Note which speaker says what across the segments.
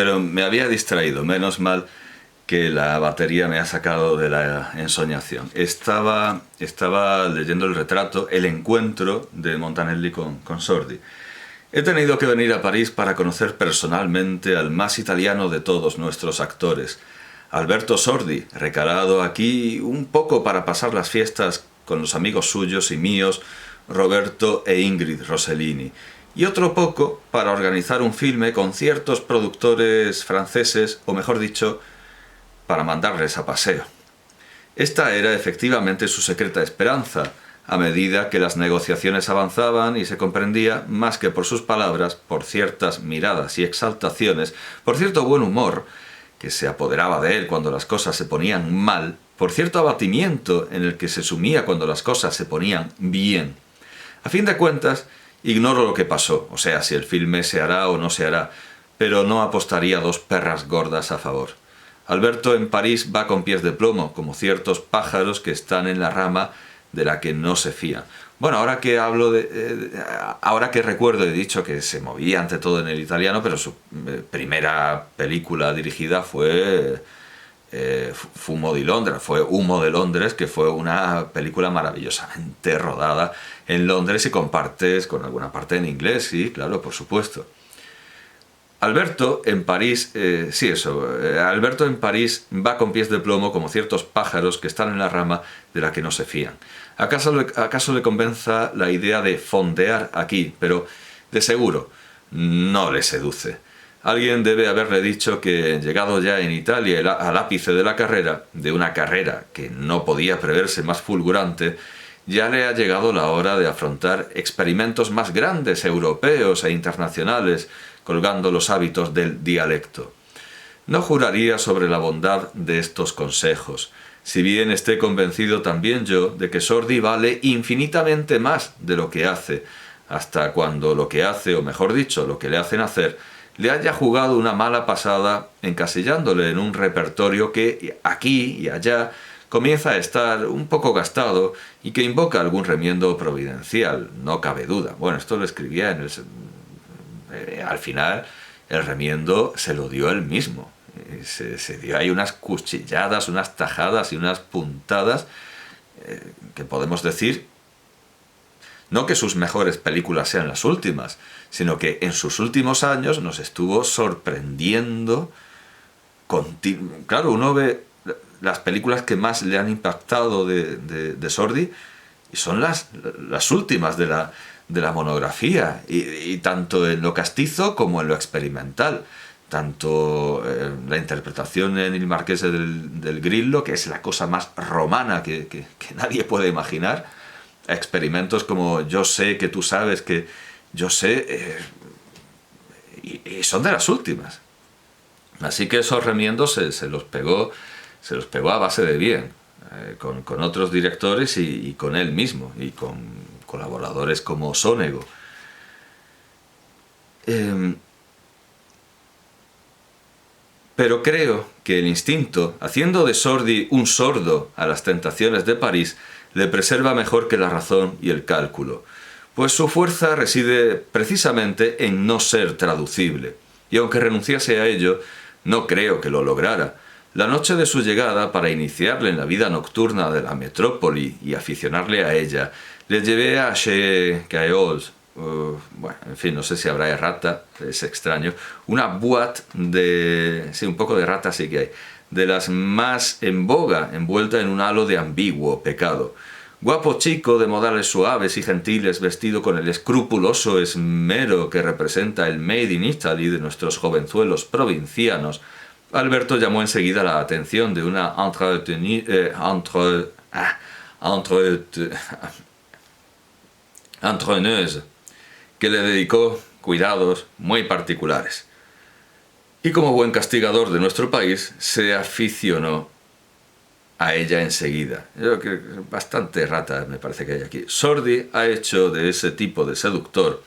Speaker 1: pero me había distraído, menos mal que la batería me ha sacado de la ensoñación. Estaba leyendo el retrato, el encuentro de Montanelli con Sordi. He tenido que venir a París para conocer personalmente al más italiano de todos nuestros actores, Alberto Sordi, recalado aquí un poco para pasar las fiestas con los amigos suyos y míos, Roberto e Ingrid Rossellini, y otro poco para organizar un filme con ciertos productores franceses, o mejor dicho, para mandarles a paseo. Esta era efectivamente su secreta esperanza, a medida que las negociaciones avanzaban y se comprendía, más que por sus palabras, por ciertas miradas y exaltaciones, por cierto buen humor que se apoderaba de él cuando las cosas se ponían mal, por cierto abatimiento en el que se sumía cuando las cosas se ponían bien. A fin de cuentas, ignoro lo que pasó, o sea, si el filme se hará o no se hará, pero no apostaría 2 perras gordas a favor. Alberto en París va con pies de plomo, como ciertos pájaros que están en la rama de la que no se fían. Bueno, ahora que recuerdo, he dicho que se movía ante todo en el italiano, pero su primera película dirigida fue Humo de Londres, que fue una película maravillosamente rodada en Londres y con alguna parte en inglés, sí, claro, por supuesto. Alberto en París, Alberto en París va con pies de plomo como ciertos pájaros que están en la rama de la que no se fían. ¿Acaso le convenza la idea de fondear aquí? Pero de seguro no le seduce. Alguien debe haberle dicho que, llegado ya en Italia al ápice de la carrera, de una carrera que no podía preverse más fulgurante, ya le ha llegado la hora de afrontar experimentos más grandes, europeos e internacionales, colgando los hábitos del dialecto. No juraría sobre la bondad de estos consejos, si bien esté convencido también yo de que Sordi vale infinitamente más de lo que hace, hasta cuando lo que hace, o mejor dicho, lo que le hacen hacer, le haya jugado una mala pasada encasillándole en un repertorio que aquí y allá comienza a estar un poco gastado y que invoca algún remiendo providencial, no cabe duda. Bueno, esto lo escribía al final el remiendo se lo dio él mismo. Se dio ahí unas cuchilladas, unas tajadas y unas puntadas que podemos decir, no que sus mejores películas sean las últimas, sino que en sus últimos años nos estuvo sorprendiendo. Claro, uno ve las películas que más le han impactado de Sordi y son las últimas de la monografía, y tanto en lo castizo como en lo experimental, tanto la interpretación en Il Marchese del Grillo, que es la cosa más romana que nadie puede imaginar, a experimentos como Yo sé que tú sabes que yo sé, y son de las últimas. Así que esos remiendos se los pegó a base de bien, con otros directores y con él mismo, y con colaboradores como Sonego. Pero creo que el instinto, haciendo de Sordi un sordo a las tentaciones de París, le preserva mejor que la razón y el cálculo, pues su fuerza reside precisamente en no ser traducible, y aunque renunciase a ello, no creo que lo lograra. La noche de su llegada, para iniciarle en la vida nocturna de la metrópoli y aficionarle a ella, le llevé a Chez Gaeols, bueno, en fin, no sé si habrá errata, es extraño, una boîte un poco de rata sí que hay, de las más en boga, envuelta en un halo de ambiguo pecado. Guapo chico, de modales suaves y gentiles, vestido con el escrupuloso esmero que representa el Made in Italy de nuestros jovenzuelos provincianos, Alberto llamó enseguida la atención de una entreneuse que le dedicó cuidados muy particulares. Y como buen castigador de nuestro país, se aficionó a ella enseguida. Yo creo que bastante rata me parece que hay aquí. Sordi ha hecho de ese tipo de seductor,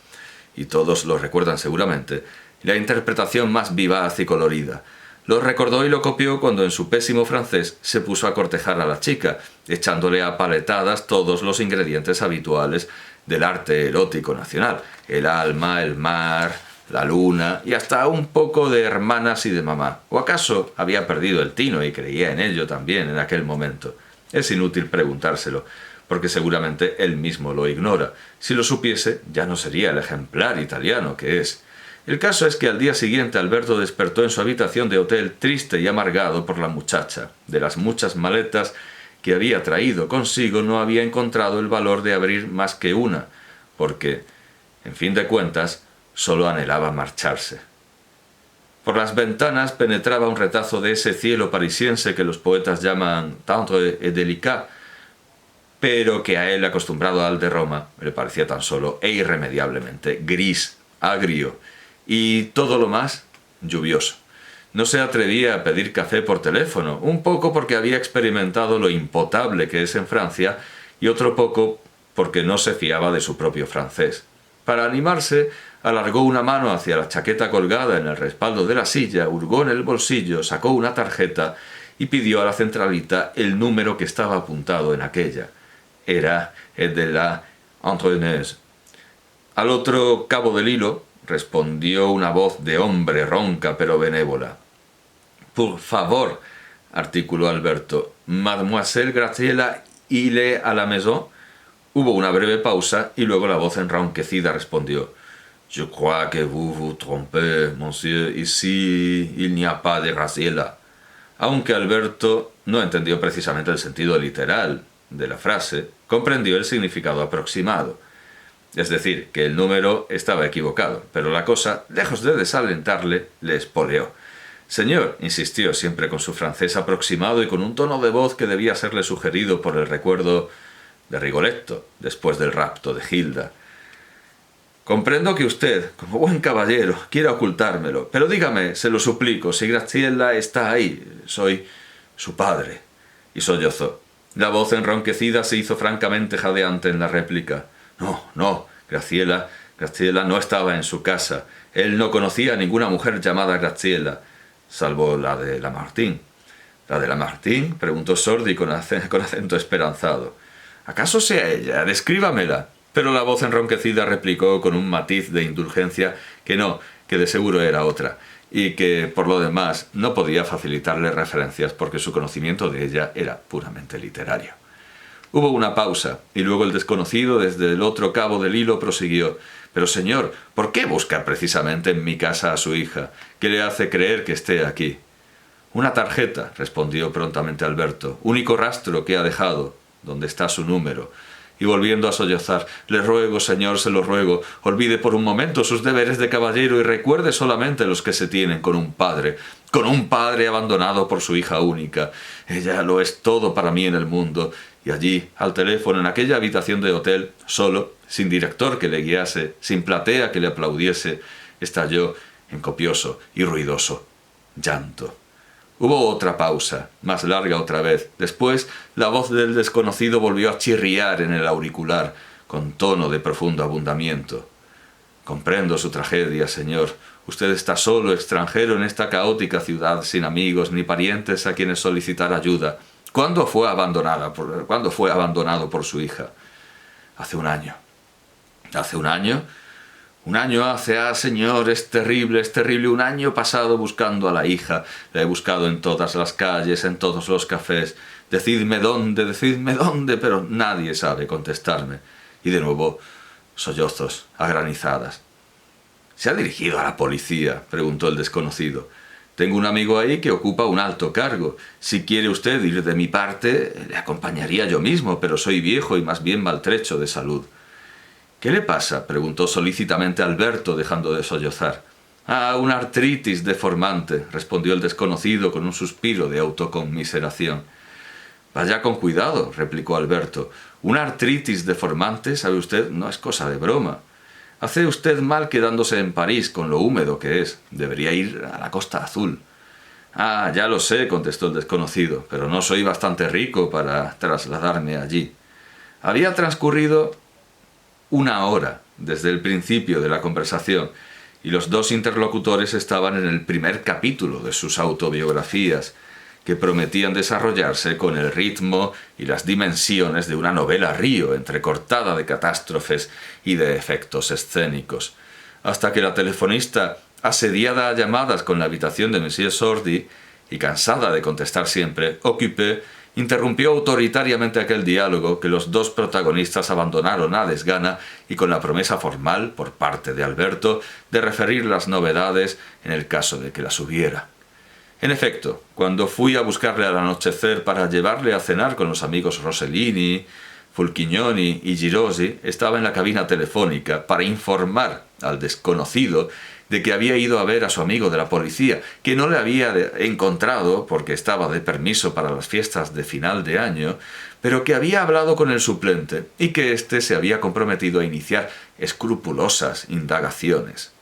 Speaker 1: y todos lo recuerdan seguramente, la interpretación más vivaz y colorida. Lo recordó y lo copió cuando en su pésimo francés se puso a cortejar a la chica, echándole a paletadas todos los ingredientes habituales del arte erótico nacional: el alma, el mar, la luna y hasta un poco de hermanas y de mamá. ¿O acaso había perdido el tino y creía en ello también en aquel momento? Es inútil preguntárselo, porque seguramente él mismo lo ignora. Si lo supiese, ya no sería el ejemplar italiano que es. El caso es que al día siguiente Alberto despertó en su habitación de hotel triste y amargado por la muchacha. De las muchas maletas que había traído consigo no había encontrado el valor de abrir más que una, porque, en fin de cuentas, solo anhelaba marcharse. Por las ventanas penetraba un retazo de ese cielo parisiense que los poetas llaman tendre et délicat, pero que a él, acostumbrado al de Roma, le parecía tan solo e irremediablemente gris, agrio, y todo lo más lluvioso. No se atrevía a pedir café por teléfono, un poco porque había experimentado lo impotable que es en Francia y otro poco porque no se fiaba de su propio francés. Para animarse, alargó una mano hacia la chaqueta colgada en el respaldo de la silla, hurgó en el bolsillo, sacó una tarjeta y pidió a la centralita el número que estaba apuntado en aquella. Era el de la Entraîneuse. Al otro cabo del hilo respondió una voz de hombre ronca pero benévola. «Por favor», articuló Alberto, «Mademoiselle Graziella, il est à la maison?» Hubo una breve pausa y luego la voz enronquecida respondió: «Je crois que vous vous trompez, monsieur, ici il n'y a pas de Graziella». Aunque Alberto no entendió precisamente el sentido literal de la frase, comprendió el significado aproximado. Es decir, que el número estaba equivocado, pero la cosa, lejos de desalentarle, le espoleó. «Señor», insistió siempre con su francés aproximado y con un tono de voz que debía serle sugerido por el recuerdo de Rigoletto, después del rapto de Hilda. «Comprendo que usted, como buen caballero, quiera ocultármelo, pero dígame, se lo suplico, si Graziella está ahí, soy su padre». Y sollozó. La voz enronquecida se hizo francamente jadeante en la réplica. «No, Graziella no estaba en su casa. Él no conocía a ninguna mujer llamada Graziella, salvo la de Lamartine». «¿La de Lamartine?», preguntó Sordi con acento esperanzado. «¿Acaso sea ella? Descríbamela». Pero la voz enronquecida replicó con un matiz de indulgencia que no, que de seguro era otra, y que, por lo demás, no podía facilitarle referencias porque su conocimiento de ella era puramente literario. Hubo una pausa, y luego el desconocido, desde el otro cabo del hilo, prosiguió: «Pero, señor, ¿por qué busca precisamente en mi casa a su hija? ¿Qué le hace creer que esté aquí?» «Una tarjeta», respondió prontamente Alberto, «único rastro que ha dejado, donde está su número». Y volviendo a sollozar: «Le ruego, señor, se lo ruego, olvide por un momento sus deberes de caballero y recuerde solamente los que se tienen con un padre abandonado por su hija única. Ella lo es todo para mí en el mundo». Y allí, al teléfono, en aquella habitación de hotel, solo, sin director que le guiase, sin platea que le aplaudiese, estalló en copioso y ruidoso llanto. Hubo otra pausa, más larga otra vez. Después, la voz del desconocido volvió a chirriar en el auricular, con tono de profundo abundamiento. «Comprendo su tragedia, señor. Usted está solo, extranjero en esta caótica ciudad, sin amigos ni parientes a quienes solicitar ayuda. ¿Cuándo fue abandonado por su hija?» «Hace un año». «¿Hace un año?» «Un año hace, señor, es terrible, un año pasado buscando a la hija. La he buscado en todas las calles, en todos los cafés. Decidme dónde, pero nadie sabe contestarme». Y de nuevo, sollozos a granizadas. «¿Se ha dirigido a la policía?», preguntó el desconocido. «Tengo un amigo ahí que ocupa un alto cargo. Si quiere usted ir de mi parte, le acompañaría yo mismo, pero soy viejo y más bien maltrecho de salud». «¿Qué le pasa?», preguntó solícitamente Alberto, dejando de sollozar. «Una artritis deformante», respondió el desconocido con un suspiro de autoconmiseración. «Vaya con cuidado», replicó Alberto. «Una artritis deformante, sabe usted, no es cosa de broma. Hace usted mal quedándose en París con lo húmedo que es. Debería ir a la Costa Azul». «Ya lo sé», contestó el desconocido, «pero no soy bastante rico para trasladarme allí». Había transcurrido una hora desde el principio de la conversación y los dos interlocutores estaban en el primer capítulo de sus autobiografías, que prometían desarrollarse con el ritmo y las dimensiones de una novela río entrecortada de catástrofes y de efectos escénicos. hasta que la telefonista, asediada a llamadas con la habitación de Monsieur Sordi y cansada de contestar siempre «occupé», interrumpió autoritariamente aquel diálogo que los dos protagonistas abandonaron a desgana y con la promesa formal, por parte de Alberto, de referir las novedades en el caso de que las hubiera. En efecto, cuando fui a buscarle al anochecer para llevarle a cenar con los amigos Rossellini, Fulchignoni y Girosi, estaba en la cabina telefónica para informar al desconocido de que había ido a ver a su amigo de la policía, que no le había encontrado porque estaba de permiso para las fiestas de final de año, pero que había hablado con el suplente y que éste se había comprometido a iniciar escrupulosas indagaciones.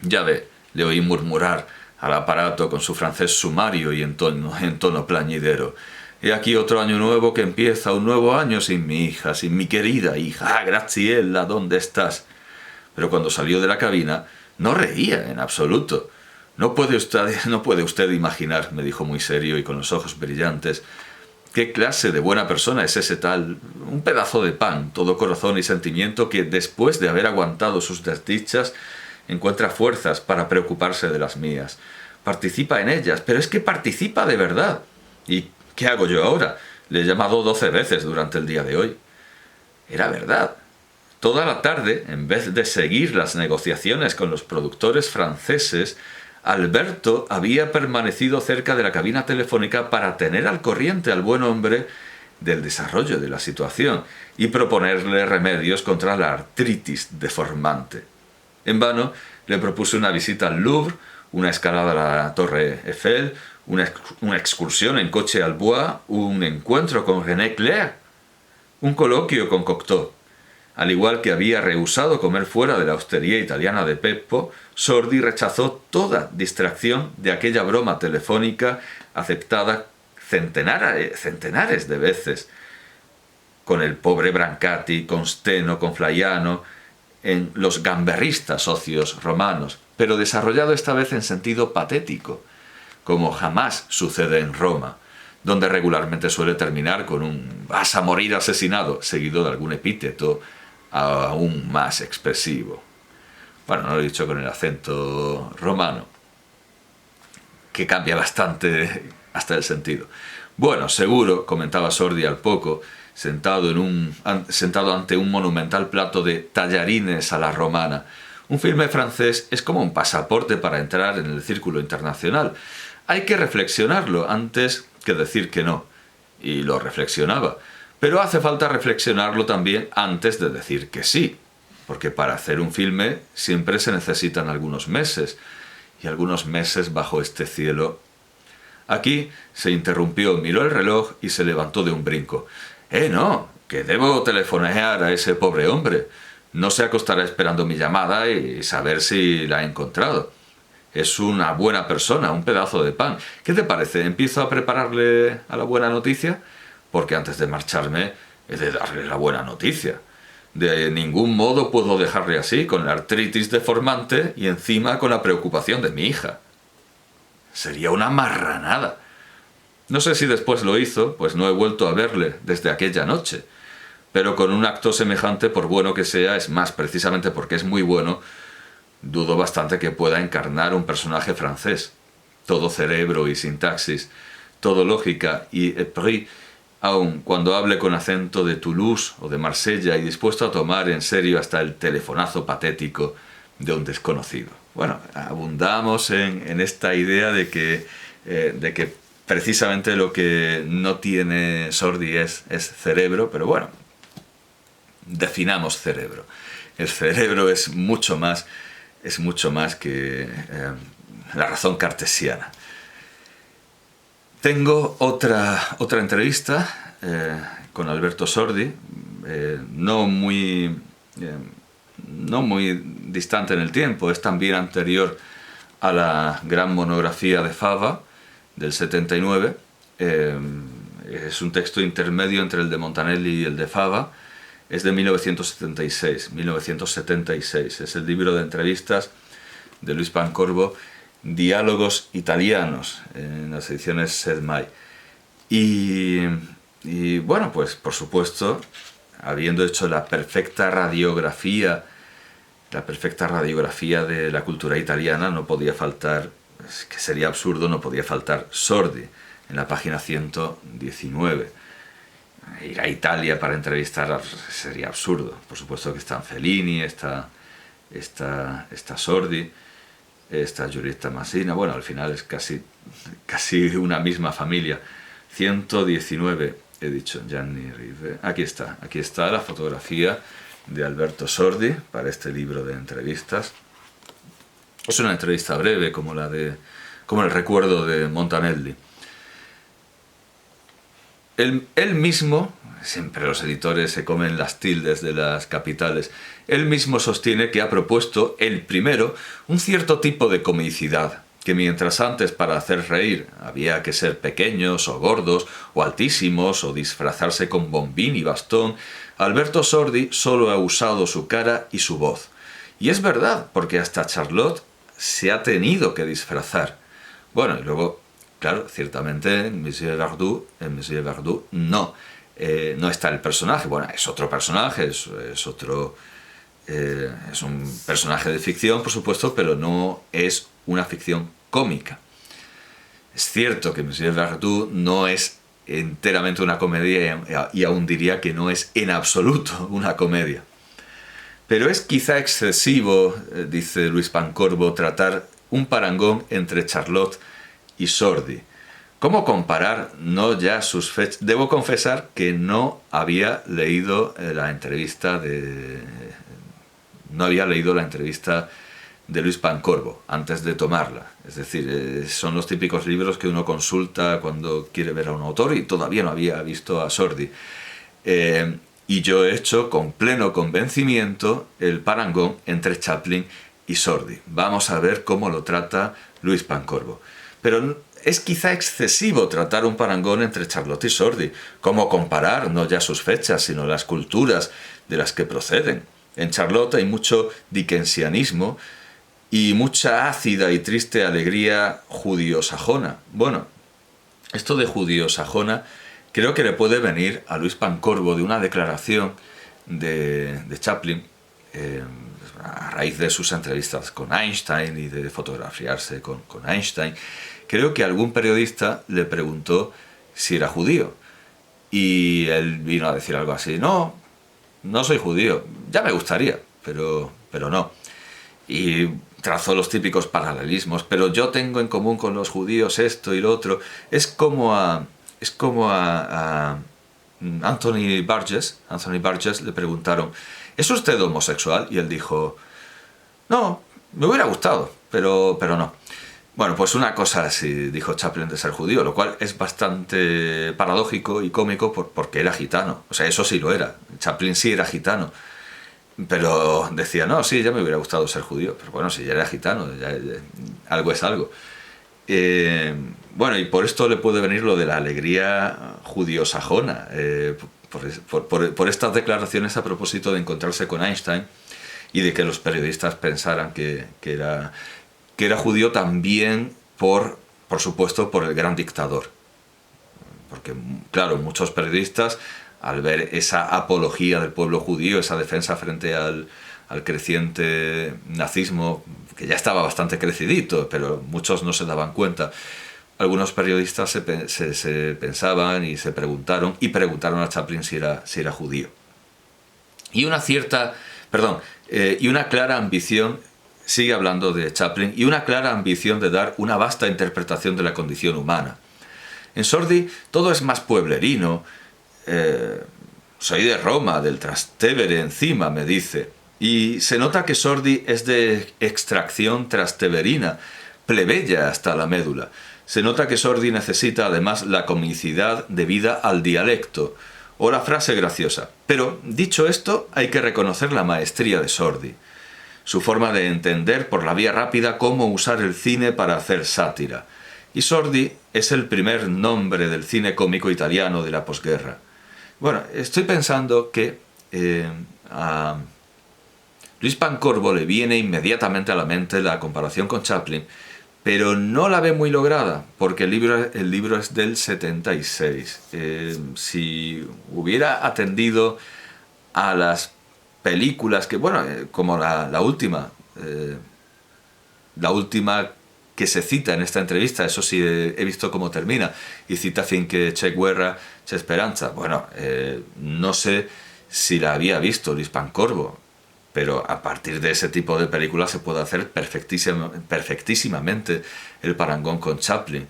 Speaker 1: Ya ve, le oí murmurar al aparato con su francés sumario y en tono plañidero. He aquí otro año nuevo que empieza, un nuevo año sin mi hija, sin mi querida hija. ¡Ah, Graziella, ¿dónde estás? Pero cuando salió de la cabina, no reía en absoluto. No puede usted imaginar, me dijo muy serio y con los ojos brillantes, qué clase de buena persona es ese tal, un pedazo de pan, todo corazón y sentimiento que después de haber aguantado sus desdichas, encuentra fuerzas para preocuparse de las mías. Participa en ellas, pero es que participa de verdad. ¿Y qué hago yo ahora? Le he llamado 12 veces durante el día de hoy. Era verdad. Toda la tarde, en vez de seguir las negociaciones con los productores franceses, Alberto había permanecido cerca de la cabina telefónica para tener al corriente al buen hombre del desarrollo de la situación y proponerle remedios contra la artritis deformante. En vano le propuse una visita al Louvre, una escalada a la Torre Eiffel, una excursión en coche al Bois, un encuentro con René Clair, un coloquio con Cocteau. Al igual que había rehusado comer fuera de la hostería italiana de Peppo, Sordi rechazó toda distracción de aquella broma telefónica aceptada centenares de veces con el pobre Brancati, con Steno, con Flaiano, en los gamberristas socios romanos, pero desarrollado esta vez en sentido patético, como jamás sucede en Roma, donde regularmente suele terminar con un «vas a morir asesinado», seguido de algún epíteto aún más expresivo. Bueno, no lo he dicho con el acento romano, que cambia bastante hasta el sentido. Bueno, seguro, comentaba Sordi al poco, sentado ante un monumental plato de tallarines a la romana. Un filme francés es como un pasaporte para entrar en el círculo internacional. Hay que reflexionarlo antes que decir que no. Y lo reflexionaba. Pero hace falta reflexionarlo también antes de decir que sí. Porque para hacer un filme siempre se necesitan algunos meses. Y algunos meses bajo este cielo. Aquí se interrumpió, miró el reloj y se levantó de un brinco. No, que debo telefonear a ese pobre hombre. No se acostará esperando mi llamada y saber si la he encontrado. Es una buena persona, un pedazo de pan. ¿Qué te parece? ¿Empiezo a prepararle a la buena noticia? Porque antes de marcharme he de darle la buena noticia. De ningún modo puedo dejarle así, con la artritis deformante y encima con la preocupación de mi hija. Sería una marranada. No sé si después lo hizo, pues no he vuelto a verle desde aquella noche. Pero con un acto semejante, por bueno que sea, es más, precisamente porque es muy bueno, dudo bastante que pueda encarnar un personaje francés. Todo cerebro y sintaxis, todo lógica y esprit, aun cuando hable con acento de Toulouse o de Marsella y dispuesto a tomar en serio hasta el telefonazo patético de un desconocido. Bueno, abundamos en esta idea de que precisamente lo que no tiene Sordi es cerebro, pero bueno, definamos cerebro. El cerebro es mucho más que la razón cartesiana. Tengo otra entrevista con Alberto Sordi, no muy distante en el tiempo, es también anterior a la gran monografía de Fava, del 79, es un texto intermedio entre el de Montanelli y el de Fava, es de 1976, es el libro de entrevistas de Luis Pancorbo, Diálogos italianos, en las ediciones Sedmay. Y bueno, pues por supuesto, habiendo hecho la perfecta radiografía la perfecta radiografía de la cultura italiana, no podía faltar, es que sería absurdo, no podía faltar Sordi, en la página 119. Ir a Italia para entrevistar sería absurdo. Por supuesto que están Fellini, está Sordi, está Giulietta Masina. Bueno, al final es casi una misma familia. 119, he dicho, Gianni Rive. Aquí está la fotografía de Alberto Sordi para este libro de entrevistas. Es una entrevista breve, como el recuerdo de Montanelli. Él mismo, siempre los editores se comen las tildes de las capitales, él mismo sostiene que ha propuesto, el primero, un cierto tipo de comicidad, que mientras antes para hacer reír había que ser pequeños o gordos o altísimos o disfrazarse con bombín y bastón, Alberto Sordi solo ha usado su cara y su voz. Y es verdad, porque hasta Charlotte se ha tenido que disfrazar. Bueno, y luego, claro, ciertamente en Monsieur Verdoux no está el personaje. Bueno, es otro personaje, es un personaje de ficción, por supuesto, pero no es una ficción cómica. Es cierto que Monsieur Verdoux no es enteramente una comedia y aún diría que no es en absoluto una comedia. Pero es quizá excesivo, dice Luis Pancorbo, tratar un parangón entre Charlotte y Sordi. ¿Cómo comparar no ya sus fechas? Debo confesar que no había leído la entrevista de Luis Pancorbo antes de tomarla. Es decir, son los típicos libros que uno consulta cuando quiere ver a un autor y todavía no había visto a Sordi. Y yo he hecho con pleno convencimiento el parangón entre Chaplin y Sordi. Vamos a ver cómo lo trata Luis Pancorbo. Pero es quizá excesivo tratar un parangón entre Charlotte y Sordi. ¿Cómo comparar no ya sus fechas, sino las culturas de las que proceden? En Charlotte hay mucho dickensianismo y mucha ácida y triste alegría judío-sajona. Bueno, esto de judío-sajona creo que le puede venir a Luis Pancorbo de una declaración de Chaplin a raíz de sus entrevistas con Einstein y de fotografiarse con Einstein. Creo que algún periodista le preguntó si era judío y él vino a decir algo así: no soy judío, ya me gustaría, pero no. Y trazó los típicos paralelismos, pero yo tengo en común con los judíos esto y lo otro. Es como a Anthony Burgess le preguntaron: ¿es usted homosexual? Y él dijo: no, me hubiera gustado, pero no. Bueno, pues una cosa así dijo Chaplin de ser judío, lo cual es bastante paradójico y cómico porque era gitano. O sea, eso sí lo era. Chaplin sí era gitano. Pero decía: no, sí, ya me hubiera gustado ser judío. Pero bueno, si ya era gitano, ya, algo es algo. Bueno, y por esto le puede venir lo de la alegría judío-sajona. Por estas declaraciones a propósito de encontrarse con Einstein y de que los periodistas pensaran que era judío también por supuesto, por el gran dictador. Porque, claro, muchos periodistas, al ver esa apología del pueblo judío, esa defensa frente al creciente nazismo, que ya estaba bastante crecidito, pero muchos no se daban cuenta, algunos periodistas se pensaban y preguntaron a Chaplin si era judío. Y una clara ambición, sigue hablando de Chaplin, y una clara ambición de dar una vasta interpretación de la condición humana. En Sordi todo es más pueblerino. Soy de Roma, del Trastevere encima, me dice. Y se nota que Sordi es de extracción trasteverina, plebeya hasta la médula. Se nota que Sordi necesita además la comicidad debida al dialecto, o la frase graciosa. Pero, dicho esto, hay que reconocer la maestría de Sordi. Su forma de entender por la vía rápida cómo usar el cine para hacer sátira. Y Sordi es el primer nombre del cine cómico italiano de la posguerra. Bueno, estoy pensando que a Luis Pancorbo le viene inmediatamente a la mente la comparación con Chaplin, pero no la ve muy lograda, porque el libro es del 76. Si hubiera atendido a las películas que, bueno, como la última, la última que se cita en esta entrevista, eso sí, he visto cómo termina, y cita fin que c'è guerra, c'è speranza. Bueno, no sé si la había visto Luis Pancorbo, pero a partir de ese tipo de películas se puede hacer perfectísimamente el parangón con Chaplin.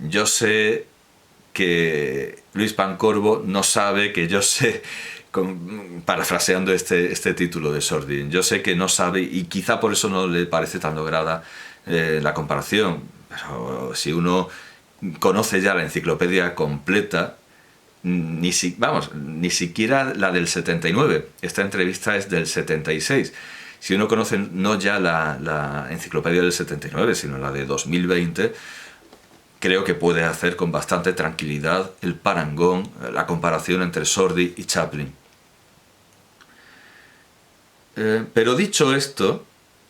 Speaker 1: Yo sé que Luis Pancorbo no sabe que yo sé, parafraseando este título de Sordin, yo sé que no sabe, y quizá por eso no le parece tan lograda la comparación, pero si uno conoce ya la enciclopedia completa, ni siquiera la del 79, esta entrevista es del 76. Si uno conoce no ya la enciclopedia del 79, sino la de 2020, creo que puede hacer con bastante tranquilidad el parangón, la comparación entre Sordi y Chaplin. Pero dicho esto,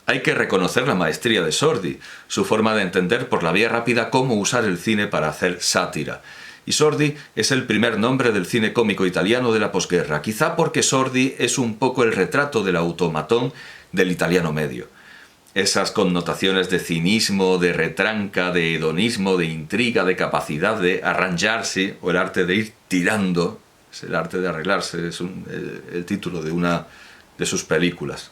Speaker 1: hay que reconocer la maestría de Sordi, su forma de entender por la vía rápida cómo usar el cine para hacer sátira. Y Sordi es el primer nombre del cine cómico italiano de la posguerra, quizá porque Sordi es un poco el retrato del automatón del italiano medio. Esas connotaciones de cinismo, de retranca, de hedonismo, de intriga, de capacidad de arranjarse, o el arte de ir tirando, es el arte de arreglarse, es el título de una de sus películas,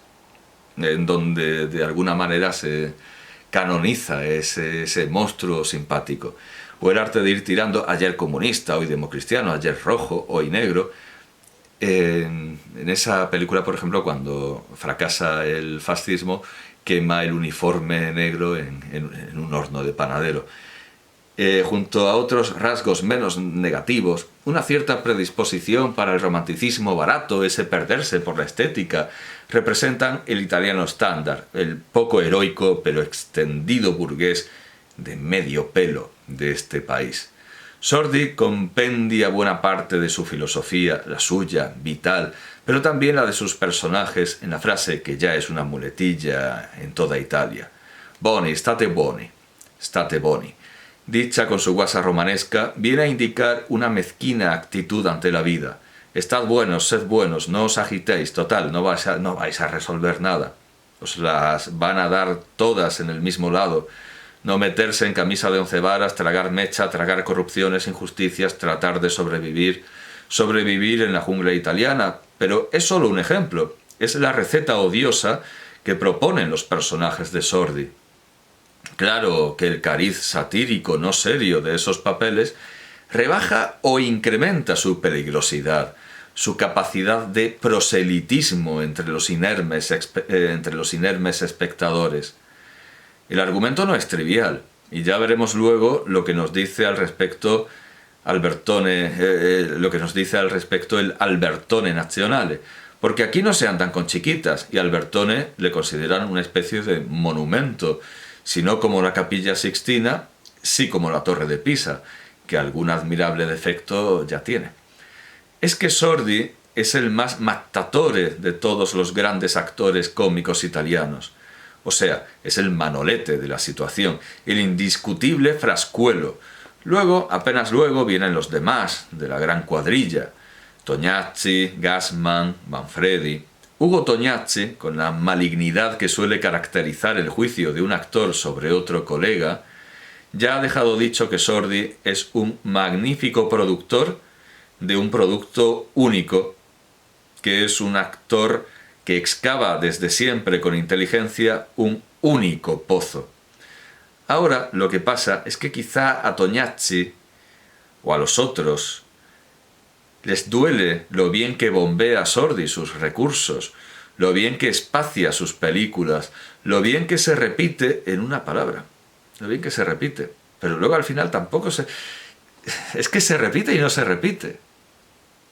Speaker 1: en donde de alguna manera se canoniza ese monstruo simpático. O el arte de ir tirando, ayer comunista, hoy democristiano, ayer rojo, hoy negro. En esa película, por ejemplo, cuando fracasa el fascismo, quema el uniforme negro en un horno de panadero. Junto a otros rasgos menos negativos, una cierta predisposición para el romanticismo barato, ese perderse por la estética, representan el italiano estándar, el poco heroico pero extendido burgués de medio pelo de este país. Sordi compendia buena parte de su filosofía, la suya, vital, pero también la de sus personajes en la frase que ya es una muletilla en toda Italia. Boni, state boni, state boni. Dicha con su guasa romanesca, viene a indicar una mezquina actitud ante la vida. Estad buenos, sed buenos, no os agitéis, total, no vais a resolver nada. Os las van a dar todas en el mismo lado. No meterse en camisa de 11 varas, tragar mecha, tragar corrupciones, injusticias, tratar de sobrevivir en la jungla italiana. Pero es solo un ejemplo, es la receta odiosa que proponen los personajes de Sordi. Claro que el cariz satírico no serio de esos papeles rebaja o incrementa su peligrosidad, su capacidad de proselitismo entre los inermes espectadores. El argumento no es trivial, y ya veremos luego lo que nos dice al respecto el Albertone Nazionale, porque aquí no se andan con chiquitas, y Albertone le consideran una especie de monumento, si no como la Capilla Sixtina, sí como la Torre de Pisa, que algún admirable defecto ya tiene. Es que Sordi es el más mattatore de todos los grandes actores cómicos italianos. O sea, es el manolete de la situación, el indiscutible frascuelo. Luego, apenas luego, vienen los demás de la gran cuadrilla. Tognazzi, Gassman, Manfredi. Ugo Tognazzi, con la malignidad que suele caracterizar el juicio de un actor sobre otro colega, ya ha dejado dicho que Sordi es un magnífico productor de un producto único, que es un actor que excava desde siempre con inteligencia un único pozo. Ahora lo que pasa es que quizá a Tognazzi o a los otros les duele lo bien que bombea Sordi sus recursos, lo bien que espacia sus películas, lo bien que se repite en una palabra, lo bien que se repite, pero luego al final tampoco es que se repite y no se repite,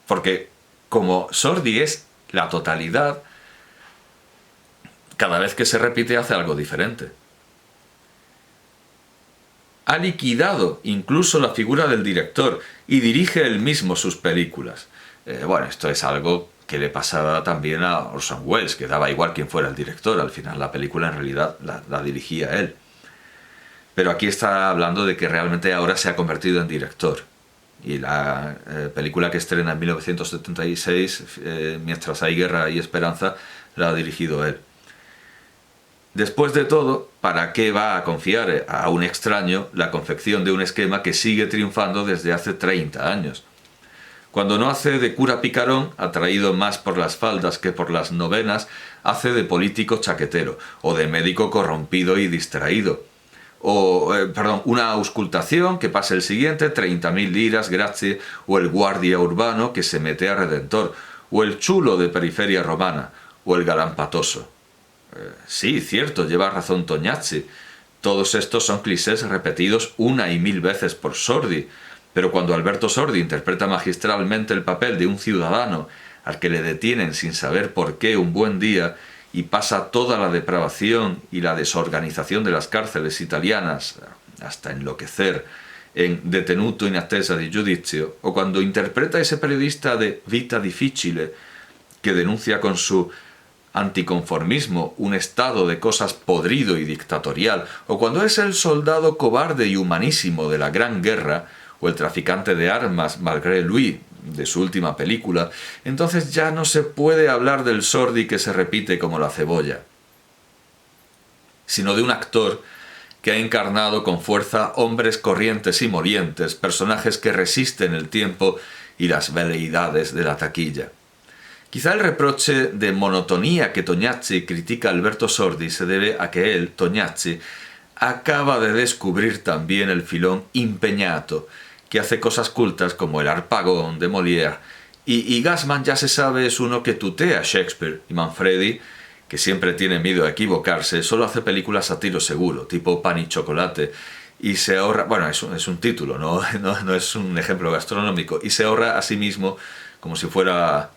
Speaker 1: porque como Sordi es la totalidad, cada vez que se repite hace algo diferente. Ha liquidado incluso la figura del director y dirige él mismo sus películas. Esto es algo que le pasaba también a Orson Welles, que daba igual quién fuera el director, al final la película en realidad la dirigía él. Pero aquí está hablando de que realmente ahora se ha convertido en director. y la película que estrena en 1976, Mientras hay guerra y esperanza, la ha dirigido él. Después de todo, ¿para qué va a confiar a un extraño la confección de un esquema que sigue triunfando desde hace 30 años? Cuando no hace de cura picarón, atraído más por las faldas que por las novenas, hace de político chaquetero, o de médico corrompido y distraído. O, una auscultación que pase el siguiente, 30.000 liras, grazie, o el guardia urbano que se mete a Redentor, o el chulo de periferia romana, o el galán patoso. Sí, cierto, lleva razón Tognazzi. Todos estos son clichés repetidos 1 y 1000 veces por Sordi, pero cuando Alberto Sordi interpreta magistralmente el papel de un ciudadano al que le detienen sin saber por qué un buen día y pasa toda la depravación y la desorganización de las cárceles italianas hasta enloquecer en Detenuto in attesa di giudizio, o cuando interpreta a ese periodista de Vita difficile que denuncia con su anticonformismo un estado de cosas podrido y dictatorial, o cuando es el soldado cobarde y humanísimo de la Gran Guerra, o el traficante de armas Malgré Lui de su última película, entonces ya no se puede hablar del Sordi que se repite como la cebolla, sino de un actor que ha encarnado con fuerza hombres corrientes y molientes, personajes que resisten el tiempo y las veleidades de la taquilla. Quizá el reproche de monotonía que Tognazzi critica a Alberto Sordi se debe a que él, Tognazzi, acaba de descubrir también el filón Impegnato, que hace cosas cultas como el Harpagon de Molière, y Gassman ya se sabe es uno que tutea a Shakespeare, y Manfredi, que siempre tiene miedo a equivocarse, solo hace películas a tiro seguro, tipo Pan y Chocolate, y se ahorra, bueno, es un título, no es un ejemplo gastronómico, y se ahorra a sí mismo como si fuera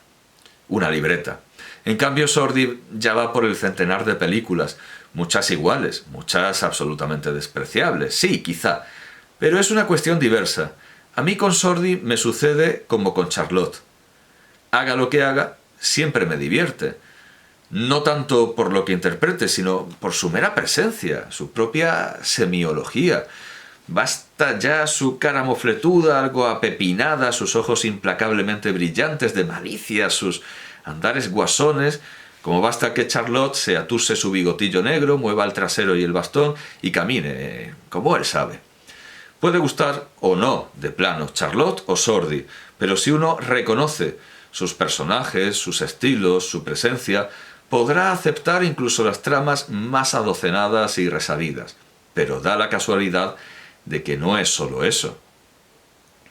Speaker 1: una libreta. En cambio, Sordi ya va por el centenar de películas, muchas iguales, muchas absolutamente despreciables, sí, quizá, pero es una cuestión diversa. A mí con Sordi me sucede como con Charlotte. Haga lo que haga, siempre me divierte. No tanto por lo que interprete, sino por su mera presencia, su propia semiología. Basta ya su cara mofletuda, algo apepinada, sus ojos implacablemente brillantes de malicia, sus andares guasones, como basta que Charlotte se atuse su bigotillo negro, mueva el trasero y el bastón y camine, como él sabe. Puede gustar o no, de plano, Charlotte o Sordi, pero si uno reconoce sus personajes, sus estilos, su presencia, podrá aceptar incluso las tramas más adocenadas y resabidas. Pero da la casualidad de que no es solo eso.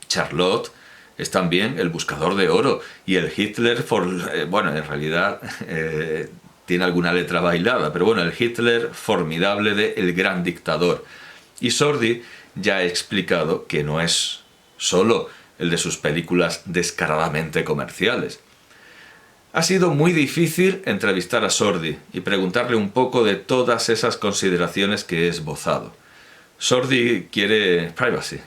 Speaker 1: Charlotte es también el buscador de oro y el Hitler, en realidad tiene alguna letra bailada, pero bueno, el Hitler formidable de El Gran Dictador. Y Sordi ya ha explicado que no es solo el de sus películas descaradamente comerciales. Ha sido muy difícil entrevistar a Sordi y preguntarle un poco de todas esas consideraciones que he esbozado. Sordi quiere privacy.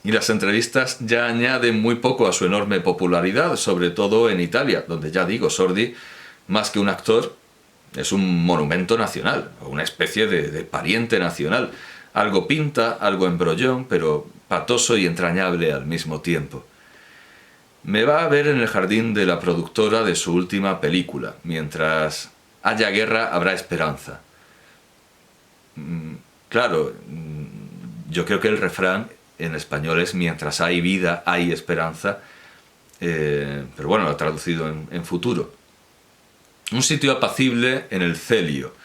Speaker 1: Y las entrevistas ya añaden muy poco a su enorme popularidad, sobre todo en Italia, donde ya digo, Sordi, más que un actor, es un monumento nacional, o una especie de pariente nacional. Algo pinta, algo embrollón, pero patoso y entrañable al mismo tiempo. Me va a ver en el jardín de la productora de su última película. Mientras haya guerra, habrá esperanza. Claro, yo creo que el refrán en español es mientras hay vida, hay esperanza, pero bueno, lo he traducido en futuro. Un sitio apacible en el Celio.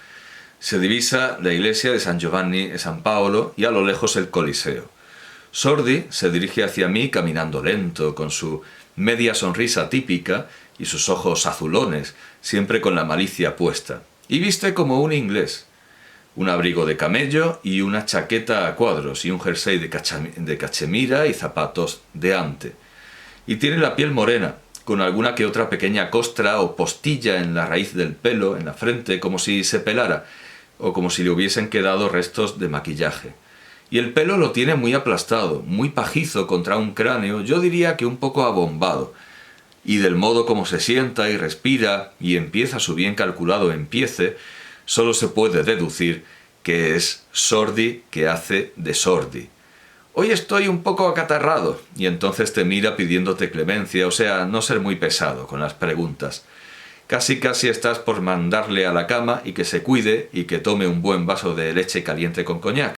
Speaker 1: Se divisa la iglesia de San Giovanni e San Paolo y a lo lejos el Coliseo. Sordi se dirige hacia mí caminando lento, con su media sonrisa típica y sus ojos azulones, siempre con la malicia puesta. Y viste como un inglés. Un abrigo de camello y una chaqueta a cuadros y un jersey de cachemira y zapatos de ante. Y tiene la piel morena, con alguna que otra pequeña costra o postilla en la raíz del pelo, en la frente, como si se pelara, o como si le hubiesen quedado restos de maquillaje. Y el pelo lo tiene muy aplastado, muy pajizo contra un cráneo, yo diría que un poco abombado. Y del modo como se sienta y respira y empieza su bien calculado empiece, solo se puede deducir que es Sordi que hace de Sordi. hoy estoy un poco acatarrado, y entonces te mira pidiéndote clemencia, o sea, no ser muy pesado con las preguntas. Casi casi estás por mandarle a la cama y que se cuide y que tome un buen vaso de leche caliente con coñac.